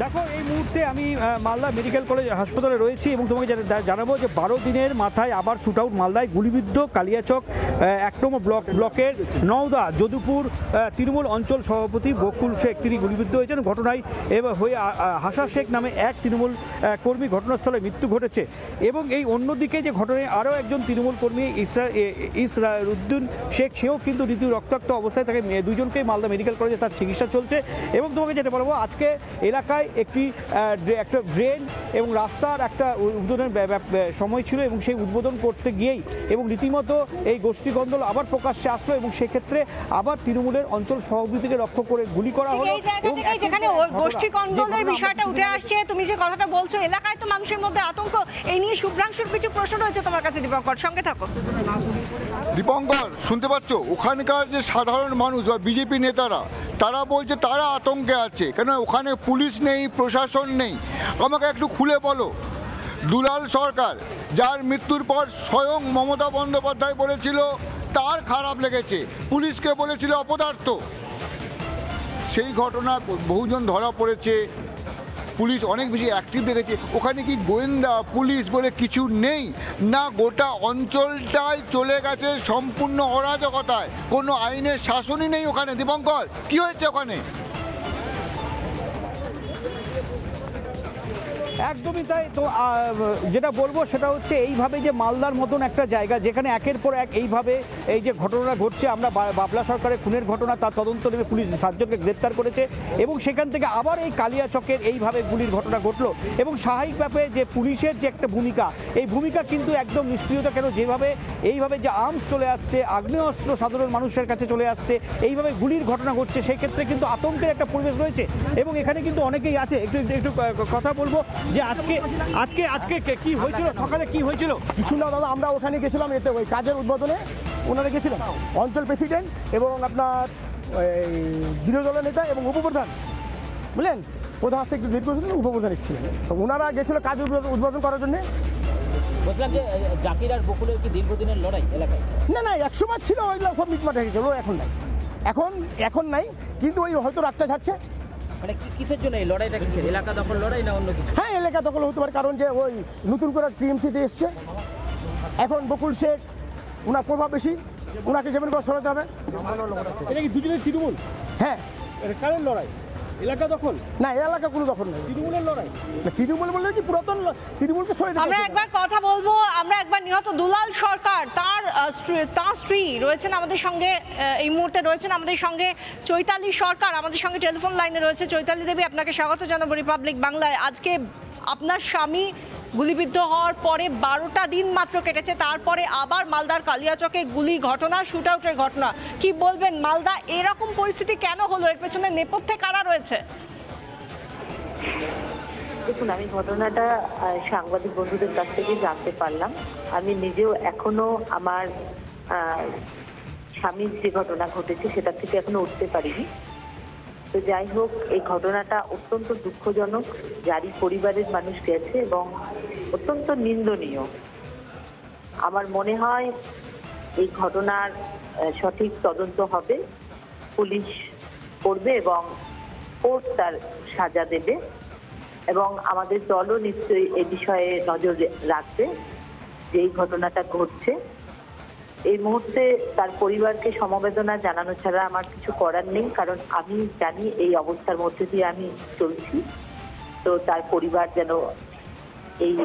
দেখো এই মুহূর্তে আমি মালদা মেডিকেল কলেজ হাসপাতালে রয়েছি এবং তোমাকে জানাবো যে 12 দিনের মাথায় আবার শুট আউট মালদায় গুলিবিদ্ধ কালিয়াচক 1 নম্বর ব্লকের নওদা যদুপুর তৃণমূল অঞ্চল সভাপতি বকুল শেখ, তিনি গুলিবিদ্ধ হয়েছেন। ঘটনায় এবার হয়ে হাসা শেখ নামে এক তৃণমূল কর্মী ঘটনাস্থলে মৃত্যু ঘটেছে এবং এই অন্যদিকে যে ঘটনায় আরও একজন তৃণমূল কর্মী ইসরাউদ্দিন শেখ, সেও কিন্তু রীতি রক্তাক্ত অবস্থায়, তাকে দুজনকেই মালদা মেডিকেল কলেজে তার চিকিৎসা চলছে। এবং তোমাকে যেটা বলবো, আজকে এলাকায় একটা ড্রেন এবং রাস্তার একটা উদ্বোধনের সময় ছিল এবং সেই উদ্বোধন করতে গিয়েই এবং রীতিমতো এই গোষ্ঠী কন্দল আবার প্রকাশ্যে আসলো এবং সেক্ষেত্রে আবার তৃণমূলের অঞ্চল সভাপতিকে লক্ষ্য করে গুলি করা হলো। যেখানে গোষ্ঠী কন্দলের বিষয়টা উঠে আসছে, তুমি যে কথাটা বলছো, এলাকায় তো মানুষের মধ্যে আতঙ্ক, এই নিয়ে শুভ্রাংশুর কিছু প্রশ্ন রয়েছে তোমার কাছে। দীপঙ্কর, সঙ্গে থাকো। দীপঙ্কর, শুনতে পাচ্ছ? ওখানকার যে সাধারণ মানুষ বা বিজেপি নেতারা, তারা বলছে তারা আতঙ্কে আছে, কেন ওখানে পুলিশ নেই, প্রশাসন নেই। আমাকে একটু খুলে বলো, দুলাল সরকার যার মৃত্যুর পর স্বয়ং মমতা বন্দ্যোপাধ্যায় বলেছিল তার খারাপ লেগেছে, পুলিশকে বলেছিল অপদার্থ। সেই ঘটনা বহুজন ধরা পড়েছে, পুলিশ অনেক বেশি অ্যাক্টিভ দেখেছে। ওখানে কি গোয়েন্দা পুলিশ বলে কিছু নেই না? গোটা অঞ্চলটাই চলে গেছে সম্পূর্ণ অরাজকতায়, কোনো আইনের শাসনই নেই ওখানে। দীপঙ্কর, কি হয়েছে ওখানে? একদমই তাই। তো যেটা বলবো সেটা হচ্ছে এইভাবে যে মালদার মতন একটা জায়গা যেখানে একের পর এক এইভাবে এই যে ঘটনা ঘটছে, আমরা বাবলা সরকারের খুনের ঘটনা, তার তদন্ত নেমে পুলিশ 7 জনকে গ্রেপ্তার করেছে এবং সেখান থেকে আবার এই কালিয়াচকের এইভাবে গুলির ঘটনা ঘটলো এবং স্বাভাবিকভাবে যে পুলিশের যে একটা ভূমিকা, এই ভূমিকা কিন্তু একদম নিষ্ক্রিয়তা। কেন যেভাবে এইভাবে যে আর্মস চলে আসছে, আগ্নেয়াস্ত্র সাধারণ মানুষের কাছে চলে আসছে, এইভাবে গুলির ঘটনা ঘটছে, সেই ক্ষেত্রে কিন্তু আতঙ্কের একটা পরিবেশ রয়েছে এবং এখানে কিন্তু অনেকেই আছে। একটু কথা বলবো যে আজকে কি হয়েছিল, সকালে কি হয়েছিল? কিছু না দাদা, আমরা ওখানে গেছিলাম এতে ওই কাজের উদ্বোধনে, ওনারা গেছিলাম অঞ্চল প্রেসিডেন্ট এবং আপনার বিরোধী দলের নেতা এবং উপপ্রধান, বুঝলেন, প্রধান আসতে একটু লেট করেছিলেন, উপপ্রধান এসেছিলেন, তো ওনারা গেছিলো কাজ উদ্বোধন করার জন্যে। বলছিলাম যে জাকির আর বকুলের কি দীর্ঘদিনের লড়াই এলাকায়? না, 1 সময় ছিল, ওইগুলো সব মিটমাট হয়ে গেছিল, এখন নাই, এখন নাই, কিন্তু ওই হয়তো রাতটা ছাড়ছে। মানে কিসের জন্য এই লড়াইটা, কিসের? এলাকা দখল লড়াই না অন্য কিছু? হ্যাঁ, এলাকা দখল হতে পারে, কারণ যে ওই নতুন করে টিএমসিতে এসছে, এখন বকুল শেখ ওনার প্রভাব বেশি, ওনাকে যেমন করে সরাতে হবে। এটা কি দুজনের তৃণমূল? হ্যাঁ। এটা কারের লড়াই? এলাকা দখল না, এলাকা কোনো দখল নেই, তৃণমূলের লড়াই। তৃণমূল বললে কি পুরাতন তৃণমূলকে সরিয়ে। আমরা একবার কথা বলবো, আমরা একবার নিহত দুলাল সরকার, তার স্ত্রী রয়েছেন আমাদের সঙ্গে, এই মুহূর্তে রয়েছেন আমাদের সঙ্গে চৈতালি সরকার, আমাদের সঙ্গে টেলিফোন লাইনে রয়েছে। চৈতালি দেবী, আপনাকে স্বাগত জানাবো রিপাবলিক বাংলায়। আজকে আপনার স্বামী গুলিবিদ্ধ হওয়ার পরে 12টা দিন মাত্র কেটেছে, তারপরে আবার মালদার কালিয়াচকে গুলি ঘটনা, শুট আউটের ঘটনা, কি বলবেন? মালদা এরকম পরিস্থিতি কেন হলো? এর পেছনে নেপথ্যে কারা রয়েছে? দেখুন, আমি ঘটনাটা সাংবাদিক বন্ধুদের কাছ থেকে জানতে পারলাম। আমি নিজেও এখনো আমার স্বামীর যে ঘটনা ঘটেছে সেটা থেকে এখনো উঠতে পারিনি। তো যাই হোক, এই ঘটনাটা অত্যন্ত দুঃখজনক, যারই পরিবারের মানুষ গেছে, এবং অত্যন্ত নিন্দনীয়। আমার মনে হয় এই ঘটনার সঠিক তদন্ত হবে, পুলিশ করবে এবং কোর্ট তার সাজা দেবে, এবং আমাদের দলও নিশ্চয়ই এ বিষয়ে নজর রাখবে যে এই ঘটনাটা ঘটছে। এই মুহূর্তে তার পরিবারকে সমবেদনা জানানো ছাড়া আমার কিছু করার নেই, কারণ আমি জানি এই অবস্থার মধ্যে দিয়ে আমি চলছি। তো তার পরিবার যেন এই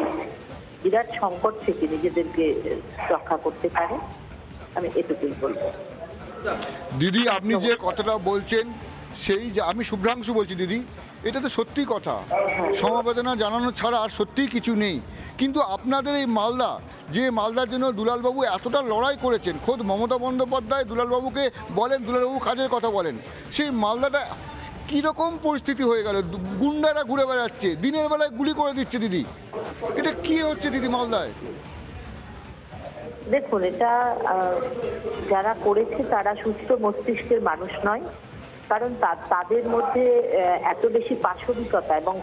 বিরাট সংকট থেকে নিজেদেরকে রক্ষা করতে পারে, আমি এটুকুই বলবো। দিদি, আপনি যে কথাটা বলছেন, সেই যে আমি শুভ্রাংশু বলছি দিদি, এটা তো সত্যি কথা, সমবেদনা জানানো ছাড়া আর সত্যিই কিছু নেই। কিন্তু আপনাদের এই মালদা, যে মালদার জন্য দুলালবাবু এতটা লড়াই করেছেন, খোদ মমতা বন্দ্যোপাধ্যায় দুলালবাবুকে বলেন, দুলালবাবু কাজের কথা বলেন, সেই মালদাটা কীরকম পরিস্থিতি হয়ে গেল? গুন্ডারা ঘুরে বেড়াচ্ছে, দিনের বেলায় গুলি করে দিচ্ছে। দিদি, এটা কি হচ্ছে দিদি মালদায়? দেখুন, এটা যারা করেছে তারা সুস্থ মস্তিষ্কের মানুষ নয়, কারণ তাদের মধ্যে এত বেশি পাশবিকতা এবং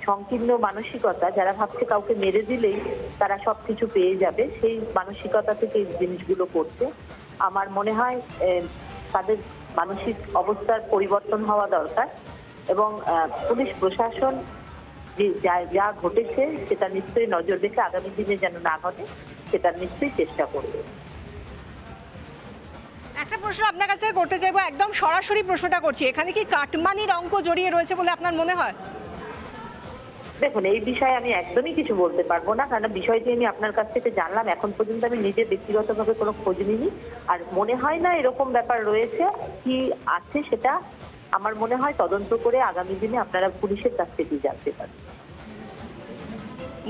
সংকীর্ণ মানসিকতা, যারা ভাবছে কাউকে মেরে দিলেই তারা সবকিছু পেয়ে যাবে, সেই মানসিকতা থেকে এই জিনিসগুলো করছে। আমার মনে হয় তাদের মানসিক অবস্থার পরিবর্তন হওয়া দরকার, এবং পুলিশ প্রশাসন যা ঘটেছে সেটা নিশ্চয়ই নজর রেখে আগামী দিনে যেন না ঘটে সেটা নিশ্চয়ই চেষ্টা করবে। একটা প্রশ্ন আপনার কাছে করতে চাইবো, একদম সরাসরি প্রশ্নটা করছি, এখানে কি কাটমানির অঙ্ক জড়িয়ে রয়েছে বলে আপনার মনে হয়? দেখুন, এই বিষয়ে আমি একদমই কিছু বলতে পারবো না, কারণ বিষয়টি আমি আপনার কাছ থেকে জানলাম। এখন পর্যন্ত আমি নিজে ব্যক্তিগতভাবে কোনো খোঁজ নিইনি, আর মনে হয় না এরকম ব্যাপার রয়েছে। কি আছে সেটা আমার মনে হয় তদন্ত করে আগামী দিনে আপনারা পুলিশের কাছ থেকে জানতে পারবেন।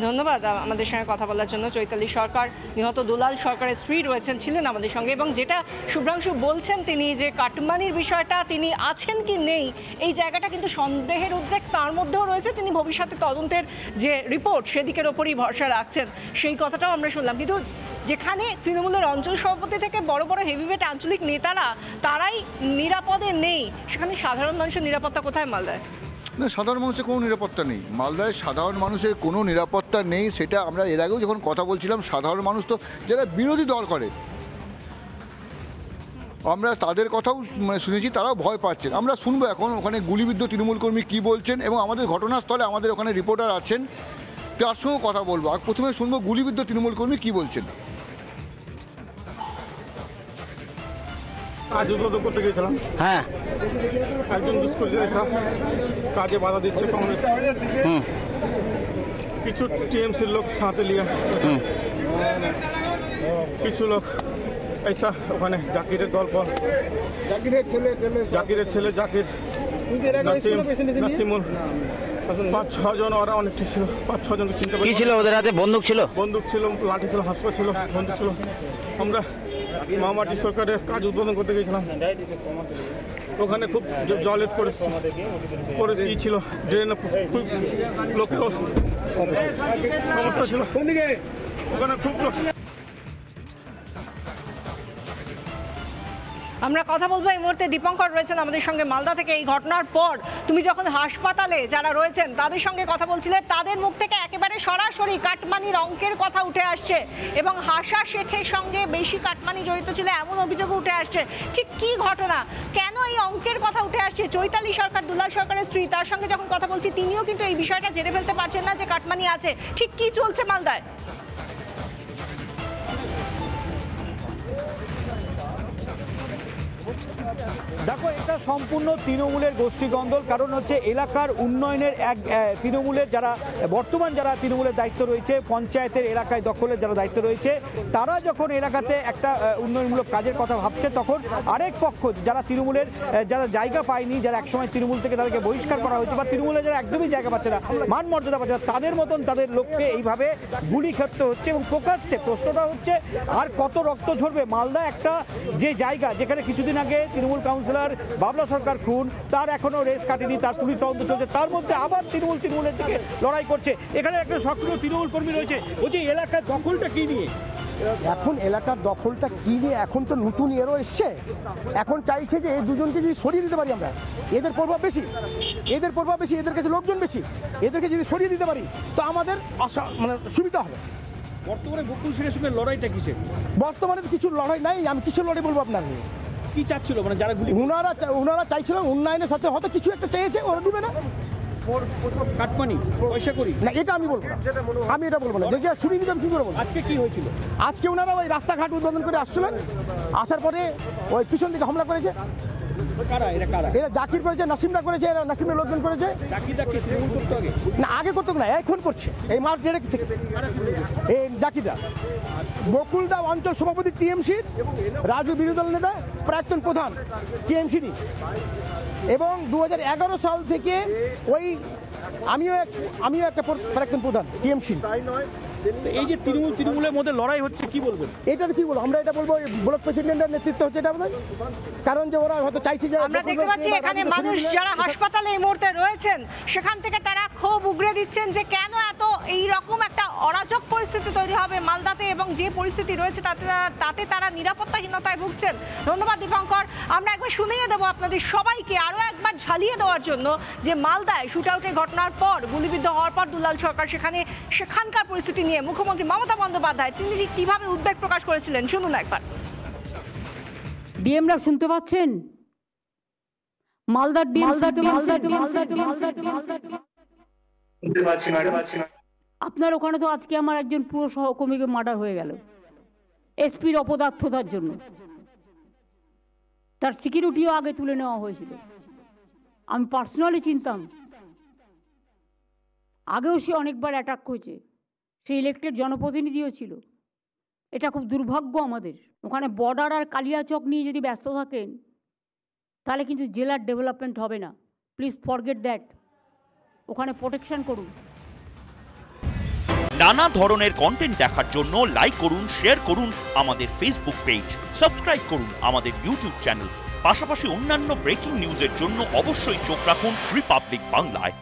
ধন্যবাদ আমাদের সঙ্গে কথা বলার জন্য। চৈতালি সরকার, নিহত দুলাল সরকারের স্ত্রী ছিলেন আমাদের সঙ্গে, এবং যেটা শুভ্রাংশু বলছেন তিনি যে কাটমানির বিষয়টা তিনি আছেন কি নেই এই জায়গাটা কিন্তু সন্দেহের উদ্বেগ তার মধ্যেও রয়েছে। তিনি ভবিষ্যতে তদন্তের যে রিপোর্ট সেদিকের ওপরই ভরসা রাখছেন, সেই কথাটাও আমরা শুনলাম। কিন্তু যেখানে তৃণমূলের অঞ্চল সভাপতি থেকে বড় বড় হেভিওয়েট আঞ্চলিক নেতারা তারাই নিরাপদে নেই, সেখানে সাধারণ মানুষের নিরাপত্তা কোথায় মালদায়? না, সাধারণ মানুষের কোনো নিরাপত্তা নেই। মালদায় সাধারণ মানুষের কোনো নিরাপত্তা নেই, সেটা আমরা এর আগেও যখন কথা বলছিলাম। সাধারণ মানুষ তো যারা বিরোধী দল করে, আমরা তাদের কথাও শুনেছি, তারাও ভয় পাচ্ছেন। আমরা শুনবো এখন ওখানে গুলিবিদ্ধ তৃণমূল কর্মী কী বলছেন, এবং আমাদের ঘটনাস্থলে আমাদের ওখানে রিপোর্টার আছেন, তার সঙ্গেও কথা বলবো। আর প্রথমে শুনবো গুলিবিদ্ধ তৃণমূল কর্মী কী বলছেন। আজ উদ্বোধন করতে গিয়েছিলাম। হ্যাঁ, একজন দুষ্কৃতীরা কাজে বাধা দিচ্ছে কংগ্রেস, কিছু টিএমসির লোক সাথে নিয়ে, কিছু লোক ऐसा ওখানে জাকিরের গল্প, জাকিরের ছেলে জাকির, নাসিমুল, 5-6 জন, ওরা অনেকটা ছিল, 5-6 জনকে চিনতে পারি। কি ছিল ওদের হাতে? বন্দুক ছিল? বন্দুক ছিল, লাঠি ছিল, হাসপা ছিল, বন্দুক ছিল। আমরা মামাটি সরকারের কাজ উদ্বোধন করতে গিয়েছিলাম, ওখানে খুব জলের পরিস্থিতি ছিল, ড্রেনে খুব লোকের সমস্যা ছিল, ওখানে খুব আমরা কথা বলবো এই মুহূর্তে দীপঙ্কর রয়েছেন আমাদের সঙ্গে মালদা থেকে। এই ঘটনার পর তুমি যখন হাসপাতালে যারা রয়েছেন তাদের সঙ্গে কথা বলছিলে, তাদের মুখ থেকে একেবারে সরাসরি কাটমানির অঙ্কের কথা উঠে আসছে, এবং হাসা শেখের সঙ্গে বেশি কাটমানি জড়িত ছিল এমন অভিযোগও উঠে আসছে। ঠিক কি ঘটনা, কেন এই অঙ্কের কথা উঠে আসছে? চৈতালি সরকার, দুলাল সরকারের স্ত্রী, তার সঙ্গে যখন কথা বলছি তিনিও কিন্তু এই বিষয়টা জেনে ফেলতে পারছেন না যে কাটমানি আছে। ঠিক কি চলছে মালদায়? দেখো, এটা সম্পূর্ণ তৃণমূলের গোষ্ঠীদ্বন্দ্ব। কারণ হচ্ছে এলাকার উন্নয়নের তৃণমূলের যারা বর্তমান যারা তৃণমূলের দায়িত্ব রয়েছে, পঞ্চায়েতের এলাকায় দখলের যারা দায়িত্ব রয়েছে, তারা যখন এলাকাতে একটা উন্নয়নমূলক কাজের কথা ভাবছে, তখন আরেক পক্ষ যারা তৃণমূলের যারা জায়গা পায়নি, যারা একসময় তৃণমূল থেকে তাদেরকে বহিষ্কার করা হয়েছে, বা তৃণমূলের যারা একদমই জায়গা পাচ্ছে না, মান মর্যাদা পাচ্ছে না, তাদের মতন তাদের লোককে এইভাবে গুলি খেতে হচ্ছে। এবং প্রকাশ্যে প্রশ্নটা হচ্ছে, আর কত রক্ত ঝরবে? মালদা একটা যে জায়গা যেখানে কিছুদিন আগে তৃণমূল কাউন্সিলর বাবলা সরকার খুন, তার এখনো রেস কাটেনি, তার পুলিশ তদন্ত চলছে, তার মধ্যে আবার তৃণমূলের দিকে লড়াই করছে। এখানে একটা সক্রিয় তৃণমূল কর্মী রয়েছে, বলছে এলাকার দখলটা কি নিয়ে? এখন এলাকার দখলটা কি নিয়ে, এখন তো নতুন এরও এসছে। এখন চাইছে যে এই দুজনকে যদি সরিয়ে দিতে পারি আমরা, এদের প্রভাব বেশি, এদের কাছে লোকজন বেশি, এদেরকে যদি সরিয়ে দিতে পারি তো আমাদের সুবিধা হবে। বর্তমানে বকুল সিংহের সঙ্গে লড়াইটা কিসে? বর্তমানে তো কিছু লড়াই নাই, আমি কিছু লড়াই বলবো আপনাকে। কি চাচ্ছিল মানে যারা গুলি? ওনারা চাইছিল উন্নয়নের সাথে হয়তো কিছু একটা চেয়েছে, ওরা দিবে না। কাটমানি পয়সা করি না, এটা আমি বলবো না, আমি এটা বলবো না। দেখে শুনি নিতাম কি করে বলবো। আজকে কি হয়েছিল? আজকে ওনারা ওই রাস্তাঘাট উদ্বোধন করে আসছিলেন, আসার পরে ওই পিছন দিকে হামলা করেছে। কারা এরা? কারা? এরা জাকির করেছে, নাসিমরা করেছে, এরা নাসিমের লোকজন করেছে। জাকিরটা কি তৃণমূল করতে আগে? না, আগে করতো না, এখন করছে এই মার্চ ডেট থেকে। এই জাকিরদা, বকুলদা অঞ্চল সভাপতি টিএমসি, রাজু বিরোধী দল নেতা, প্রাক্তন প্রধান টিএমসি, এবং 2011 সাল থেকে ওই আমিও একটা প্রাক্তন প্রধান টিএমসি। এই যে তৃণমূলের মধ্যে লড়াই হচ্ছে, কি বলবেন? এটাতে কি বলবো আমরা? এটা বলবো ব্লক প্রেসিডেন্টের নেতৃত্ব হচ্ছে এটা আমাদের, কারণ যে ওরা হয়তো চাইছে যে আমরা দেখতে পাচ্ছি এখানে মানুষ যারা হাসপাতালে এই মুহূর্তে রয়েছেন, সেখান থেকে তারা ক্ষোভ উগরে দিচ্ছেন যে কেন এত এই রকম একটা অরাজক পরিস্থিতি তৈরি হবে মালদাতে, এবং যে পরিস্থিতি রয়েছে তাতে তারা নিরাপত্তাহীনতায় ভুগছেন। ধন্যবাদ দীপঙ্কর। আমরা একবার শুনিয়ে দেবো আপনাদের সবাইকে, আরও একবার ঝালিয়ে দেওয়ার জন্য, যে মালদায় শুট আউটের ঘটনার পর, গুলিবিদ্ধ হওয়ার পর দুলাল সরকার সেখানকার পরিস্থিতি নিয়ে মুখ্যমন্ত্রী মমতা বন্দ্যোপাধ্যায় তিনি কিভাবে উদ্বেগ প্রকাশ করেছিলেন, শুনুন একবার। ডিএমরা শুনতে পাচ্ছেন? মালদার ডিম আপনার ওখানে তো আজকে আমার একজন পুরো সহকর্মীকে মার্ডার হয়ে গেল এসপির অপদার্থতার জন্য। তার সিকিউরিটিও আগে তুলে নেওয়া হয়েছিল। আমি পার্সোনালি চিনতাম, আগেও সে অনেকবার অ্যাটাক করেছে, সে ইলেক্টেড জনপ্রতিনিধিও ছিল। এটা খুব দুর্ভাগ্য আমাদের। ওখানে বর্ডার আর কালিয়াচক নিয়ে যদি ব্যস্ত থাকেন তাহলে কিন্তু জেলার ডেভেলপমেন্ট হবে না। Please forget that. ওখানে প্রোটেকশন করুন। নানা ধরনের কন্টেন্ট দেখার জন্য লাইক করুন, শেয়ার করুন আমাদের ফেসবুক পেজ, সাবস্ক্রাইব করুন আমাদের ইউটিউব চ্যানেল। পাশাপাশি অন্যান্য ব্রেকিং নিউজের জন্য অবশ্যই চোখ রাখুন রিপাবলিক বাংলায়।